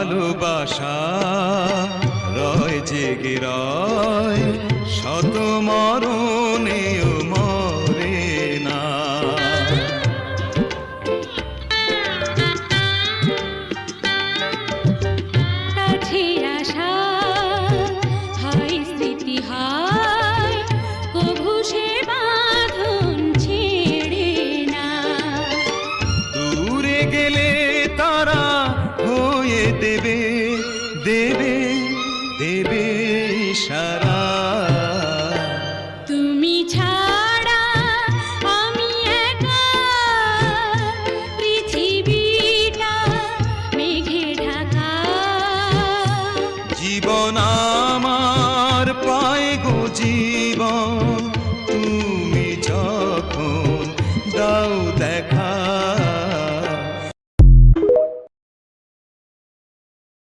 ভালোবাসা রয় জেগে রয় শত মরণেও মরে না। কাছে আসা হয় স্মৃতি হয় কভু সে বাঁধন ছেড়ে না। দূরে গেলে তারা হয়ে দেবে দেবে দেবে ইশারা।